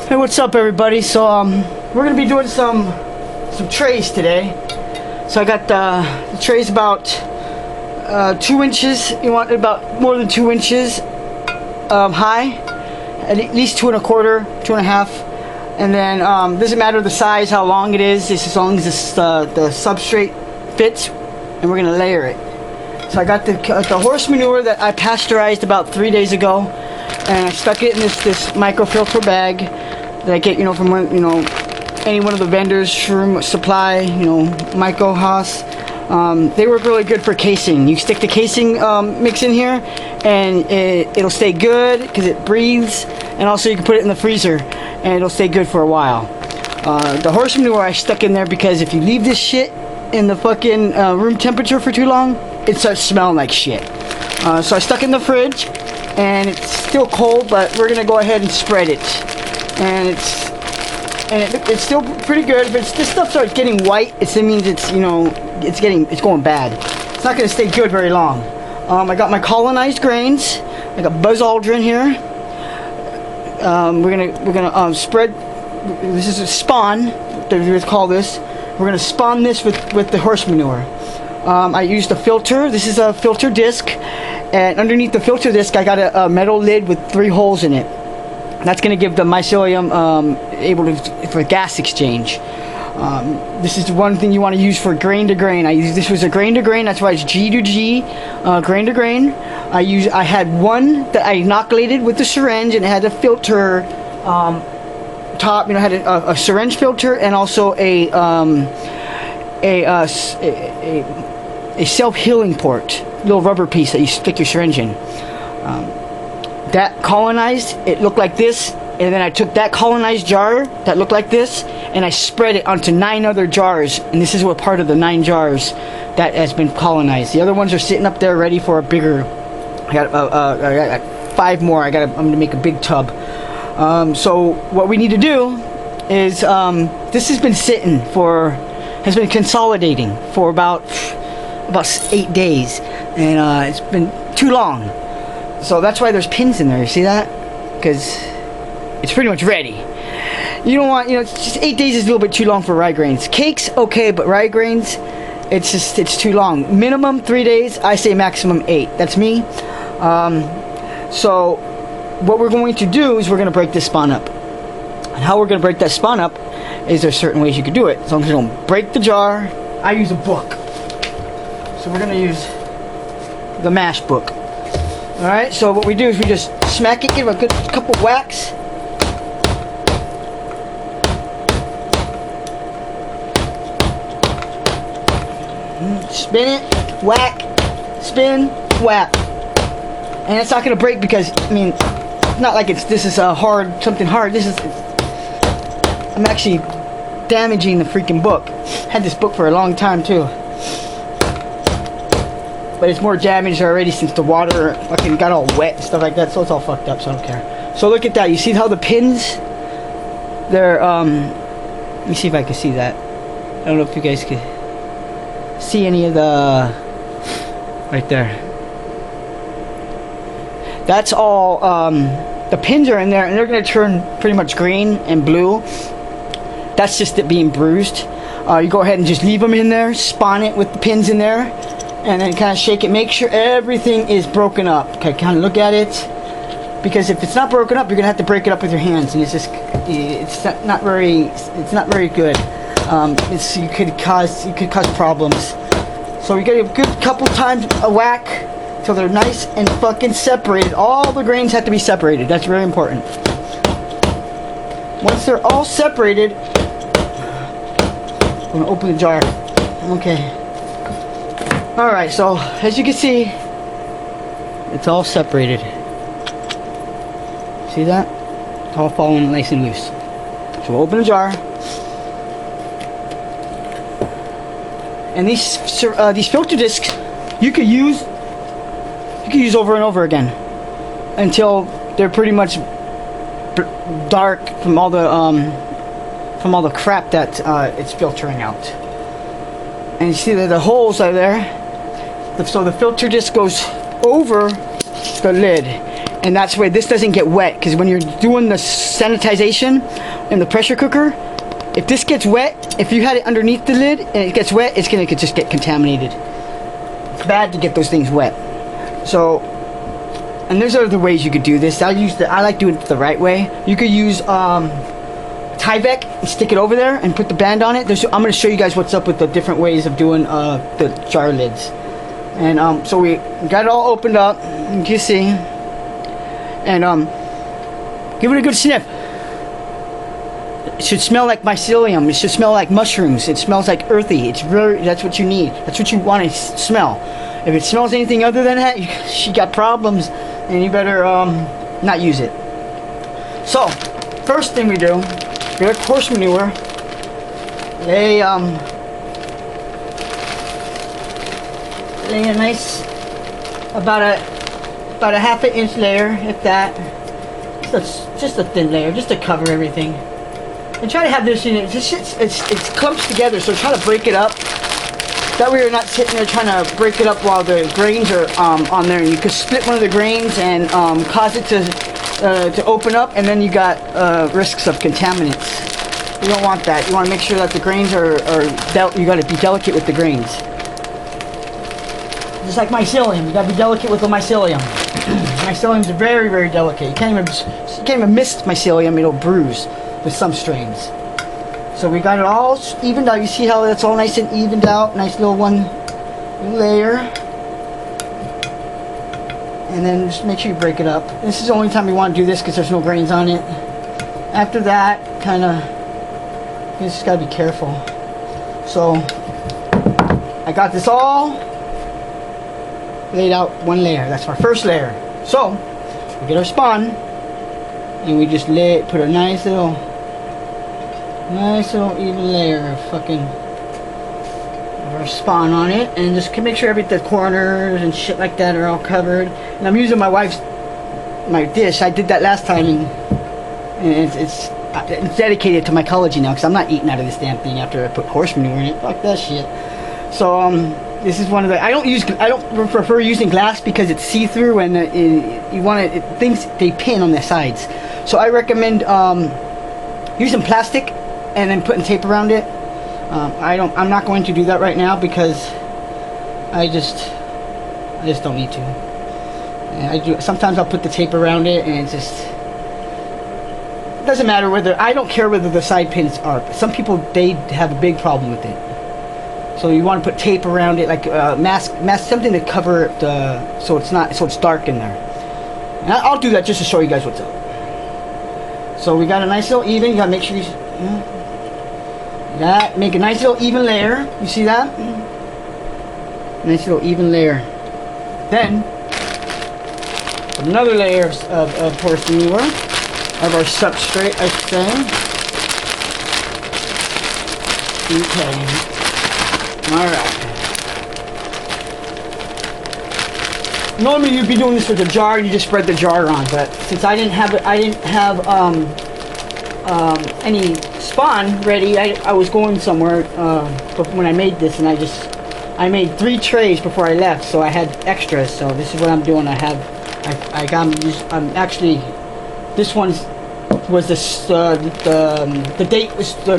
Hey, what's up, everybody? So we're gonna be doing some trays today. So I got the trays about 2 inches. You want about more than 2 inches high, at least 2 1/4, 2 1/2, and then doesn't matter the size, how long it is, just as long as the substrate fits, and we're gonna layer it. So I got the horse manure that I pasteurized about 3 days ago, and I stuck it in this microfilter bag that I get, from any one of the vendors, Shroom Supply, Myco Haas. They work really good for casing. You stick the casing mix in here, and it'll stay good because it breathes, and also you can put it in the freezer, and it'll stay good for a while. The horse manure I stuck in there because if you leave this shit in the fucking room temperature for too long, it starts smelling like shit. So I stuck it in the fridge, and it's still cold, but we're gonna go ahead and spread it. And it's still pretty good. If this stuff starts getting white, it means it's going bad. It's not gonna stay good very long. I got my colonized grains. I got Buzz Aldrin here. We're gonna spread. This is a spawn. Let's call this. We're gonna spawn this with the horse manure. I used a filter. This is a filter disc, and underneath the filter disc, I got a metal lid with 3 holes in it. That's going to give the mycelium for gas exchange. This is one thing you want to use for grain to grain. This was a grain to grain. That's why it's G to G, grain to grain. I had one that I inoculated with the syringe, and it had a filter top. Had a syringe filter and also a self-healing port, little rubber piece that you stick your syringe in. That colonized, it looked like this, and then I took that colonized jar that looked like this, and I spread it onto 9 other jars, and this is what part of the 9 jars that has been colonized. The other ones are sitting up there ready for a bigger. I got 5 more. I'm gonna make a big tub. So what we need to do is this has been consolidating for about 8 days, and it's been too long. So that's why there's pins in there. You see that? Because it's pretty much ready. You don't want, it's just 8 days is a little bit too long for rye grains. Cakes, okay, but rye grains, it's too long. Minimum 3 days. I say maximum 8. That's me. So what we're going to do is we're going to break this spawn up. And how we're going to break that spawn up is there's certain ways you can do it. As long as you don't break the jar. I use a book. So we're going to use the mash book. Alright, so what we do is we just smack it, give it a good couple whacks. Spin it, whack, spin, whack. And it's not going to break because, it's not like this is something hard. I'm actually damaging the freaking book. Had this book for a long time too. But it's more damaged already since the water fucking got all wet and stuff like that, so it's all fucked up, so I don't care. So look at that. You see how the pins, they're, let me see if I can see that. I don't know if you guys can see any of the, right there. That's all, the pins are in there, and they're going to turn pretty much green and blue. That's just it being bruised. You go ahead and just leave them in there, spawn it with the pins in there, and then kind of shake it. Make sure everything is broken up. Okay, kind of look at it, because if it's not broken up, you're gonna have to break it up with your hands, and it's not very good. You could cause problems. So you get a good couple times a whack till they're nice and fucking separated. All the grains have to be separated. That's very important. Once they're all separated, I'm gonna open the jar. Okay. Alright, so as you can see, it's all separated. See that? It's all falling nice and loose. So we'll open the jar. And these filter discs you could use over and over again until they're pretty much dark from all the crap that it's filtering out. And you see that the holes are there. So the filter disc goes over the lid, and that's where this doesn't get wet, because when you're doing the sanitization in the pressure cooker, if this gets wet, if you had it underneath the lid and it gets wet, it's gonna just get contaminated. It's bad to get those things wet. So, and there's other ways you could do this. I like doing it the right way. You could use Tyvek and stick it over there and put the band on it. I'm gonna show you guys what's up with the different ways of doing the jar lids. And so we got it all opened up, you can see. And give it a good sniff. It should smell like mycelium. It should smell like mushrooms. It smells like earthy. That's what you need. That's what you want to smell. If it smells anything other than that, you got problems, and you better not use it. So, first thing we do, get a horse manure. Lay a nice, about a half an inch layer, if that. Just a thin layer, just to cover everything. And try to have this in it. It's clumps together, so try to break it up. That way you're not sitting there trying to break it up while the grains are on there. And you could split one of the grains and cause it to open up, and then you got risks of contaminants. You don't want that. You want to make sure that the grains are you got to be delicate with the grains. Just like mycelium, you got to be delicate with the mycelium. Mycelium's very, very delicate. You can't even miss mycelium; it'll bruise with some strains. So we got it all evened out. You see how that's all nice and evened out? Nice little one layer. And then just make sure you break it up. This is the only time you want to do this because there's no grains on it. After that, you just gotta be careful. So I got this all laid out one layer. That's our first layer. So we get our spawn and we just put a nice little even layer of our spawn on it, and just make sure the corners and shit like that are all covered. And I'm using my dish. I did that last time, and it's dedicated to mycology now, because I'm not eating out of this damn thing after I put horse manure in it. Fuck that shit. So this is one of the. I don't prefer using glass because it's see-through, and things they pin on the sides. So I recommend using plastic and then putting tape around it. I'm not going to do that right now because I just don't need to. And sometimes I'll put the tape around it, and it doesn't matter I don't care whether the side pins are. Some people, they have a big problem with it. So you want to put tape around it, like mask something to cover it, so it's dark in there. And I'll do that just to show you guys what's up. So we got a nice little even. You gotta make sure make a nice little even layer. You see that? Nice little even layer. Then another layer of horse manure, of our substrate, I should say. Okay. All right. Normally you'd be doing this with a jar. You just spread the jar on, but since I didn't have any spawn ready, I was going somewhere but when I made this, and I made 3 trays before I left, so I had extras. So this is what I'm doing. This one was the date was the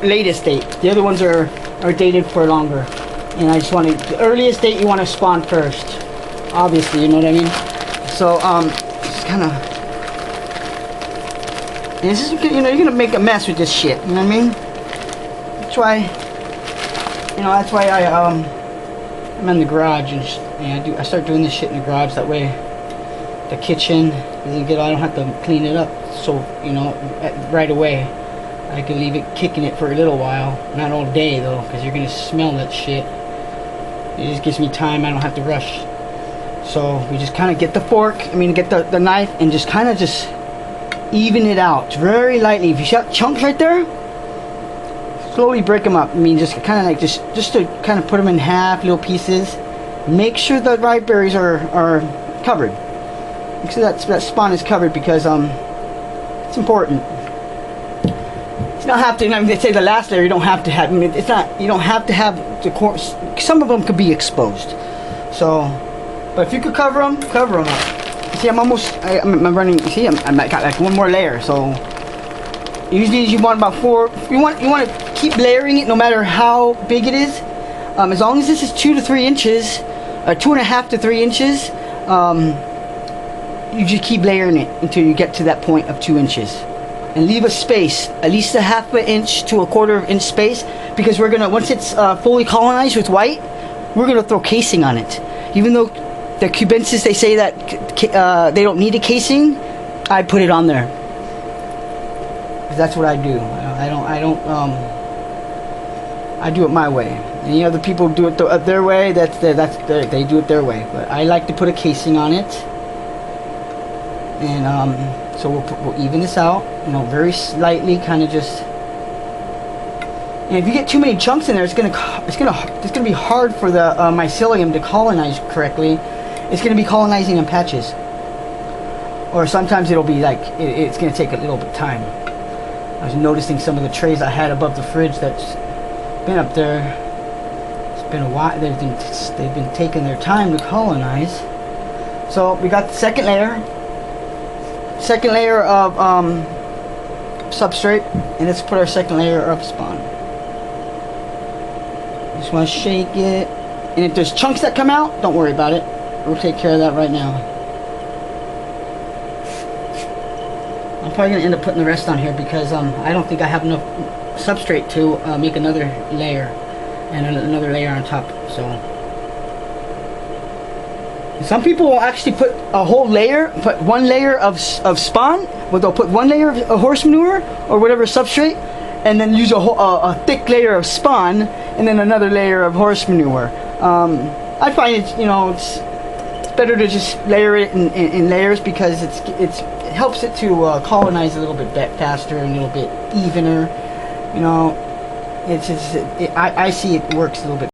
latest date. The other ones are dated for longer, and I just wanted the earliest date you want to spawn first. Obviously, you know what I mean. So just kind of. And this is, you're gonna make a mess with this shit. You know what I mean? That's why. That's why I'm in the garage, and I start doing this shit in the garage. That way, the kitchen doesn't I don't have to clean it up. So right away, I can leave it kicking it for a little while, not all day though, because you're gonna smell that shit. It just gives me time. I don't have to rush. So we just kind of get the get the knife, and just kind of just even it out very lightly. If you got chunks right there, slowly break them up. Just kind of like just to kind of put them in half, little pieces. Make sure the ripe berries are covered. Make sure that spawn is covered, because it's important. It's not have to. They say the last layer you don't have to have. It's not. You don't have to have the some of them could be exposed. So. But if you could cover them up. See, I'm running. See, I'm got like one more layer. So usually you want about 4. You want to keep layering it no matter how big it is. As long as this is 2 to 3 inches, or 2.5 to 3 inches, you just keep layering it until you get to that point of 2 inches, and leave a space, at least a 1/2 inch to a 1/4 inch space, because we're gonna, once it's fully colonized with white, we're gonna throw casing on it. Even though the cubensis, they say that they don't need a casing, I put it on there. That's what I do. I do it my way. Any other people do it their way, they do it their way. But I like to put a casing on it, and so we'll even this out, you know, very slightly, kind of just. And if you get too many chunks in there, it's gonna be hard for the mycelium to colonize correctly. It's gonna be colonizing in patches, or sometimes it'll be like it's gonna take a little bit of time. I was noticing some of the trays I had above the fridge that's been up there. It's been a while. They've been taking their time to colonize. So we got the second layer of substrate, and let's put our second layer of spawn. Just want to shake it, and if there's chunks that come out, don't worry about it. We'll take care of that right now. I'm probably going to end up putting the rest on here because I don't think I have enough substrate to make another layer and another layer on top. So some people will actually put a whole layer, put one layer of spawn, but they'll put one layer of horse manure or whatever substrate, and then use a thick layer of spawn and then another layer of horse manure. I find it's better to just layer it in layers, because it helps it to colonize a little bit faster and a little bit evener. You know, I see it works a little bit